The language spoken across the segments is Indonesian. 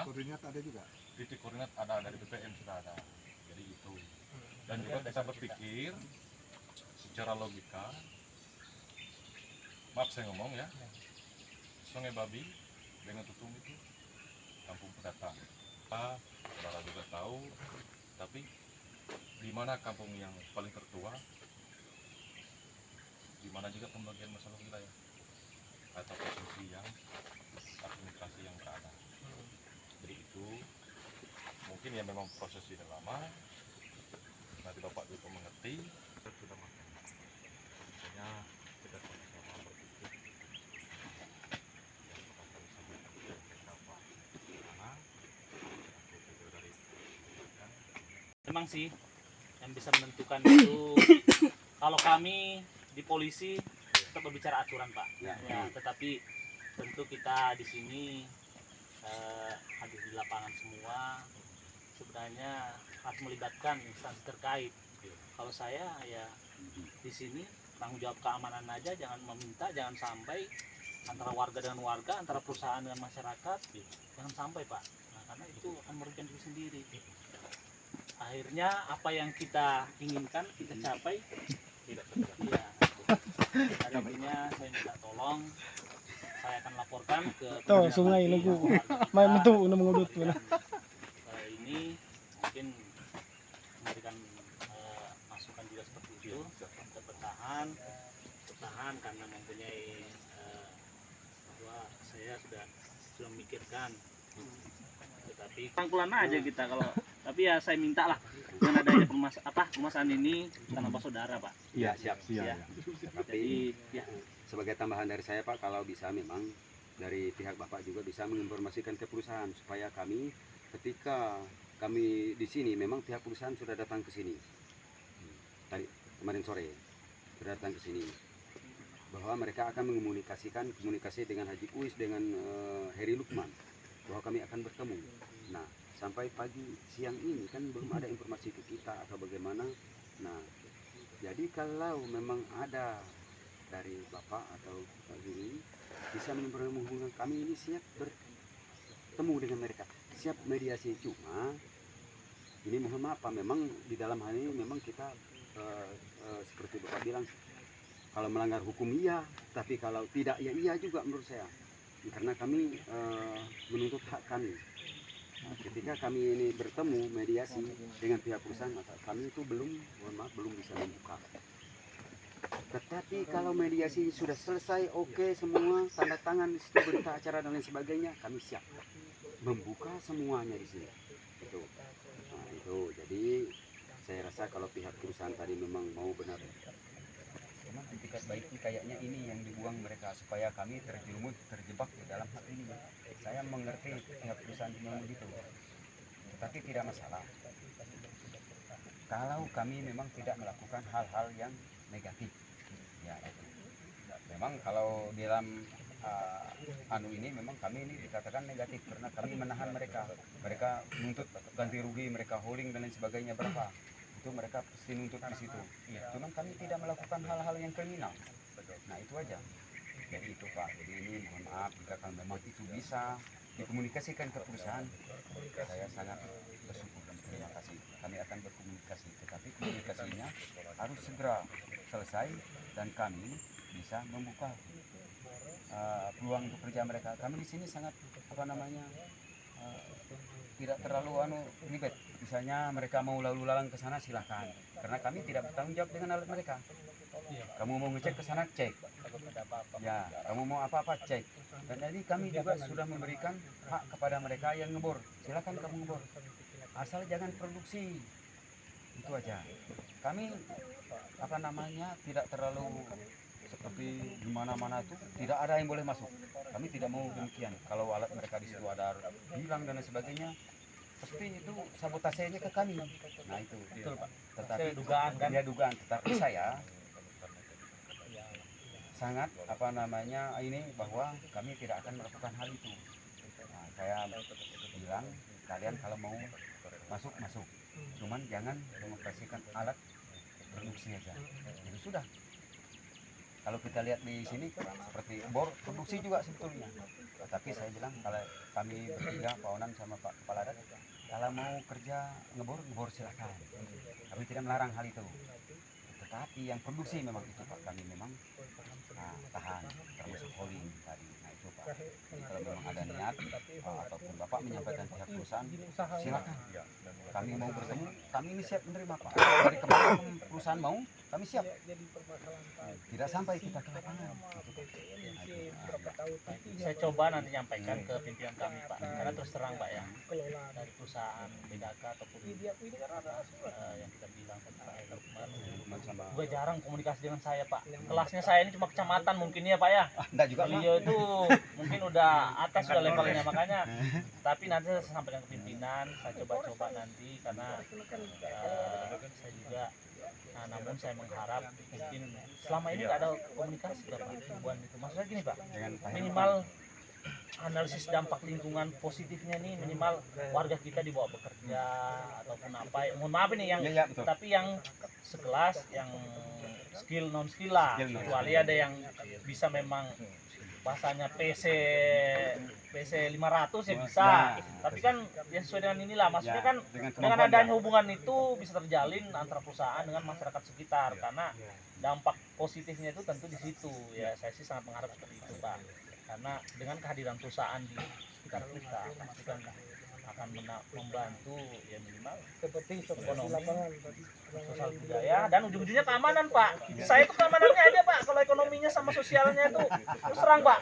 koordinat ada juga. Titik koordinat ada dari BPM sudah ada. Jadi itu. Dan juga bisa berpikir secara logika. Maaf saya ngomong ya. Sungai Babi dengan Tutung itu kampung pendatang. Saudara juga tahu, tapi di mana kampung yang paling tertua, di mana juga pembagian masalah wilayah atau posisi yang administrasi yang berada. Jadi itu mungkin ya memang proses sudah lama. Nanti Bapak juga mengerti. Sudah makan. Misalnya kita sama-sama berpikir yang akan disampaikan ke Bapak mana aku juga dari kan. Memang sih yang bisa menentukan itu kalau kami di polisi tetap berbicara aturan, Pak. Ya, tetapi tentu kita di sini hadir di lapangan semua sebenarnya harus melibatkan instansi terkait. Kalau saya ya di sini tanggung jawab keamanan aja, jangan meminta, jangan sampai antara warga dengan warga, antara perusahaan dengan masyarakat, jangan sampai, Pak. Nah, karena itu akan merugikan diri sendiri. Akhirnya apa yang kita inginkan kita capai tidak tercapai. Ya. Akhirnya saya minta tolong, saya akan laporkan ke sungai lagu main mentu mengudut ini mungkin memberikan masukan juga seperti itu untuk bertahan karena mempunyai bahwa saya sudah memikirkan, tetapi rangkulan aja kita kalau tapi ya saya minta lah dengan adanya permasalahan ini kita nambah saudara, Pak. Iya, siap. Ya. Tapi ya. sebagai tambahan dari saya, Pak, kalau bisa memang dari pihak Bapak juga bisa menginformasikan ke perusahaan supaya kami ketika kami di sini memang pihak perusahaan sudah datang ke sini. Tadi kemarin sore sudah datang ke sini bahwa mereka akan komunikasi dengan Haji Uis dengan Heri Lukman bahwa kami akan bertemu. Nah, sampai pagi siang ini kan belum ada informasi ke kita atau bagaimana. Nah, jadi kalau memang ada dari Bapak atau Pak Zuri bisa menghubungkan kami, ini siap bertemu dengan mereka, siap mediasi. Cuma ini mohon maaf Pak, memang di dalam hal ini memang kita seperti Bapak bilang, kalau melanggar hukum iya, tapi kalau tidak ya iya juga menurut saya, karena kami menuntut hak kami. Nah, ketika kami ini bertemu mediasi dengan pihak perusahaan, maka kami itu belum bisa membuka. Tetapi kalau mediasi sudah selesai, oke, semua tanda tangan di situ, berita acara dan lain sebagainya, kami siap membuka semuanya di sini. Itu. Nah, itu. Jadi saya rasa kalau pihak perusahaan tadi memang mau benar. Memang etikat baiknya kayaknya ini yang dibuang mereka supaya kami terjebak di dalam hal ini. Saya mengerti pihak perusahaan memang begitu, tetapi tidak masalah kalau kami memang tidak melakukan hal-hal yang negatif. Ya, itu. Memang kalau di dalam ini memang kami ini dikatakan negatif karena kami menahan mereka menuntut ganti rugi, mereka holding dan lain sebagainya berapa, itu mereka pasti nuntut di situ. Cuman kami tidak melakukan hal-hal yang kriminal. Nah, itu aja. Jadi itu Pak, jadi ini mohon maaf jika kalau memang itu bisa dikomunikasikan ke perusahaan, saya sangat bersyukur dan terima kasih. Kami akan berkomunikasi, tetapi komunikasinya harus segera selesai dan kami bisa membuka peluang untuk kerja mereka. Kami di sini sangat tidak terlalu ribet. Misalnya mereka mau lalu lalang ke sana silahkan, karena kami tidak bertanggung jawab dengan alat mereka. Kamu mau ngecek ke sana cek, ya kamu mau apa-apa cek. Dan jadi kami juga sudah memberikan hak kepada mereka yang ngebor, silakan kamu ngebor, asal jangan produksi. Itu aja. Kami tidak terlalu seperti di mana-mana tuh tidak ada yang boleh masuk. Kami tidak mau demikian. Kalau alat mereka di situ ada hilang dan lain sebagainya, pasti itu sabotasenya ke kami. Nah itu. Betul, Pak. Tetapi dugaan. Tetapi saya sangat ini bahwa kami tidak akan melakukan hal itu. Nah, saya bilang kalian kalau mau masuk, cuman jangan mengoperasikan alat produksi aja. Itu sudah. Kalau kita lihat di sini seperti bor produksi juga sebetulnya. Tapi saya bilang kalau kami bertiga, Pak Onan sama Pak Kepala Adat, kalau mau kerja ngebor silakan. Kami tidak melarang hal itu. Tetapi yang produksi memang itu Pak, kami memang tahan, termasuk holding tadi. Nah itu Pak. Jadi kalau memang ada niat ataupun Bapak menyampaikan pihak perusahaan, silakan. Kami mau bertemu, kami ini siap menerima Pak. Dari kemarin perusahaan mau, kami siap. Tidak sampai kita ke lapangan. Saya coba nanti nyampaikan ke pimpinan kami Pak, karena terus terang Pak ya, dari perusahaan BKK ataupun yang kita bilang Pak Lukman juga jarang komunikasi dengan saya Pak. Kelasnya saya ini cuma kecamatan mungkin ya Pak ya. Enggak juga Pak. Beliau itu mungkin udah atas sudah levelnya, makanya tapi nanti saya sampaikan ke pimpinan, saya coba nanti karena saya juga namun saya mengharap mungkin selama ini nggak ada komunikasi Pak hubungan itu. Maksudnya gini Pak, minimal analisis dampak lingkungan positifnya nih, minimal warga kita dibawa bekerja ataupun apa, mohon maaf ini yang tapi yang sekelas yang skill non skill lah, kecuali ada yang bisa memang bahasanya PC 500 ya bisa, tapi kan ya sesuai dengan inilah, maksudnya kan dengan adanya hubungan itu bisa terjalin antara perusahaan dengan masyarakat sekitar, karena dampak positifnya itu tentu di situ ya. Saya sih sangat mengharap seperti itu Pak, karena dengan kehadiran perusahaan di sekitar kita pasti kan akan membantu ya minimal Seperti ekonomi, sosial budaya, dan ujung-ujungnya keamanan Pak. Saya itu keamanannya ada Pak, kalau ekonominya sama sosialnya itu terus terang Pak.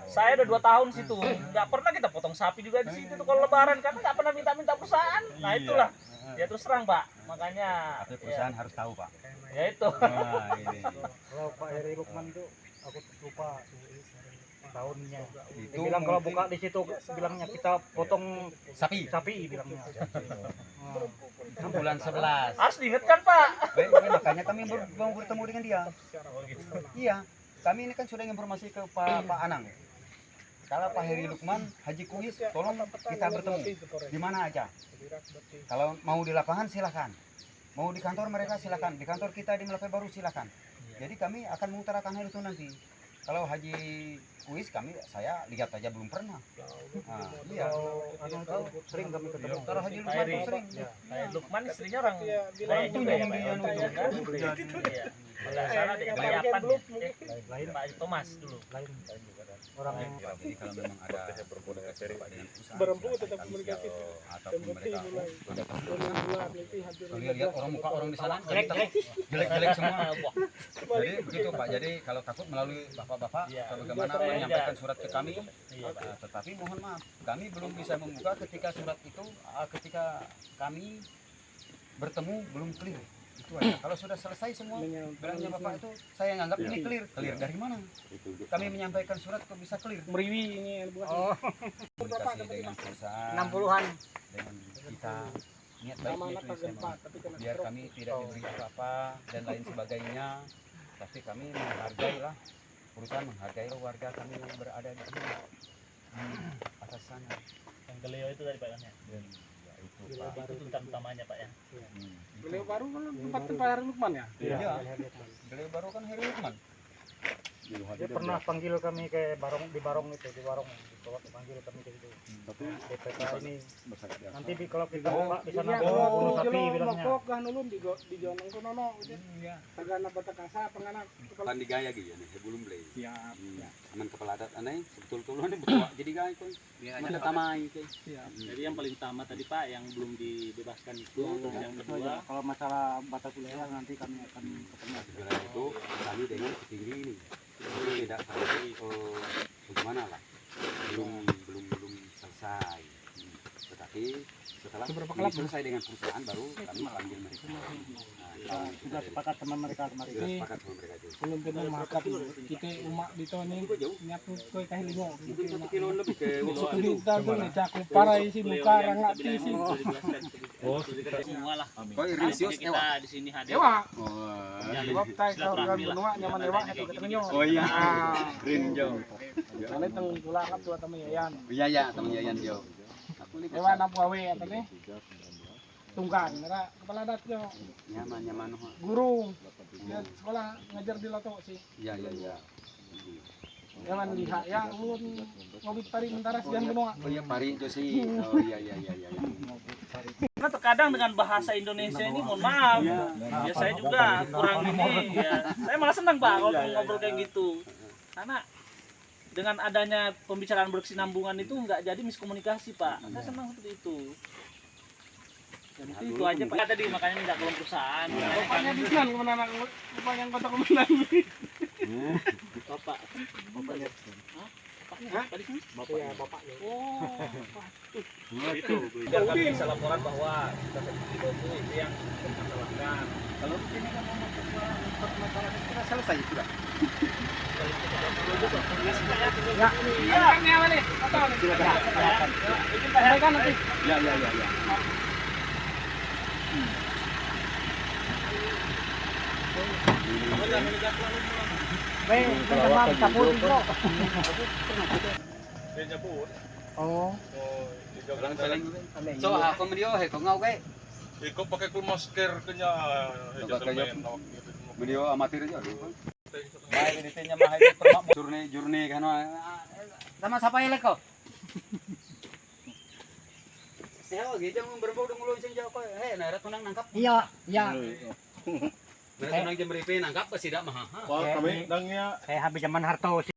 Saya udah 2 tahun situ, nggak pernah kita potong sapi juga di situ tuh kalau lebaran, karena nggak pernah minta perusahaan. Nah itulah ya terus terang Pak, makanya tapi perusahaan harus tahu Pak. Ya itu. Nah, ini. Kalau Pak Heri Lukman itu aku lupa tahunnya. Itu Dia bilang kalau buka di situ bilangnya kita potong sapi. bilangnya. Itu bulan 11. Harus diingatkan Pak. Makanya kami mau bertemu dengan dia. Iya, kami ini kan sudah informasi ke Pak Anang. Kalau Pak Heri Lukman, Haji Kuis, tolong kita bertemu di mana aja. Kalau mau di lapangan silakan. Mau di kantor mereka silakan. Di kantor kita di Melapai Baru silakan. Jadi kami akan mengutarakan hal itu nanti. Kalau Haji Kuis saya lihat aja belum pernah. Nah, iya. Sering kami ketemu. Kalau Haji Lukman tuh sering. Kayak Lukman istrinya orang Orang juga ya yang Pak. dia Kan? Iya. Sana ada yang Yapan ya. Lain Pak Thomas dulu. lain orang yang Jadi kalau memang ada komunikasi Pak dengan perusahaan, Berempu silakan tetap kami komunikasi. siap. Ataupun mereka mulai. kalau lihat orang di sana jelek-jelek semua. Jadi begitu Pak. Jadi kalau takut melalui bapak-bapak Iya. atau bagaimana Saya menyampaikan surat ke kami. Iya Pak. Tetapi mohon maaf, kami belum bisa membuka ketika surat itu ketika kami bertemu belum clear. Itu aja. Kalau sudah selesai semua bilangnya bapak itu, saya nganggap ini clear. Clear dari mana? Kami menyampaikan surat kok bisa clear. meriwi ini bukan. Komunikasi dengan perusahaan, 60-an. dengan kita, niat baiknya itu saya mau. Biar kami tidak diberi apa-apa dan lain sebagainya, tapi kami menghargai lah, perusahaan menghargai warga kami yang berada di sini di atas sana. Yang Geleo itu tadi Pak ya. Dan ya itu Pak. Itu tuntutan utamanya Pak ya. Beliau baru kan tempat Pak Heri Lukman ya? Iya. Beliau baru kan Heri Lukman. Dia pernah panggil kami ke di Barong itu, di Barong panggil kami ke situ. DPK ini nanti kalau kita buka di sana bunuh sapi bilangnya. Mokok kan ulun di jonong kono gitu. Tagana batakasa pangana kepala Kan digaya gitu ya, sebelum beli. siap. Aman kepala adat aneh, betul-betul aneh betul jadi gaya kon. Mana tamai ke. Jadi yang paling utama tadi Pak yang belum dibebaskan itu, terus yang kedua Kalau masalah batas wilayah nanti kami akan ketemu. Segala itu kami dengan petinggi ini. Jadi tidak tahu bagaimana lah. Belum selesai. Tetapi setelah ini selesai dengan perusahaan baru kami panggil mereka. Nah, Sudah sepakat sama mereka kemarin. sudah sepakat sama mereka itu. Belum pernah makan kita umak di tahun ini nyap koi teh lingo. Mungkin 1 kilo lebih ke Woksok Di itu. tahun ini cakup parah isi muka rangak isi. Oh, semua lah. Kau irisius Kita ewa. di sini hadir. Dewa. Oh. Sebab tay kalau kan benua nyaman dewa itu ketemu. Oh iya. Rinjo. Kali teng pula kan tua temen yayan. Iya ya, teman Yayan Jo. Aku lihat Dewa napu awe atau nih? tungkan nara kepala datyo Nyaman ho. guru dia sekolah ngajar di Loto sih Ya. jangan lihat ya ulun ngobit pari mentara sian benua Oh iya pari itu sih. Oh iya. Karena terkadang dengan bahasa Indonesia ini mohon maaf ya saya juga kurang ini ya saya malah senang Pak kalau ngobrol kayak gitu karena dengan adanya pembicaraan berkesinambungan itu nggak jadi miskomunikasi Pak saya senang seperti itu dan itu aja Pak tadi makanya minta kolom perusahaan bapaknya di sana kemenangan bapaknya kota kemenangan Bapak bapaknya tadi ya bapaknya oh itu biar kami bisa laporan bahwa kita itu yang bermasalahkan Kalau begini kan untuk masalah kita selesai sudah. ya iya kan ya nih atau nih Silakan. bikin sampaikan nanti Ya. oh So ako medio he ko ngau kay. Ikaw pakai full masker kanya Medio amatir aja dulu. Baik ini tanya mah itu permak jurne kan. Sama siapa ya leko? Saya lagi jangan berbau dengan ulun sing jauh kok. Naira tunang nangkap. iya Naira tunang jam beripe nangkap pasti dak mah. kami dangnya Saya habis zaman Harto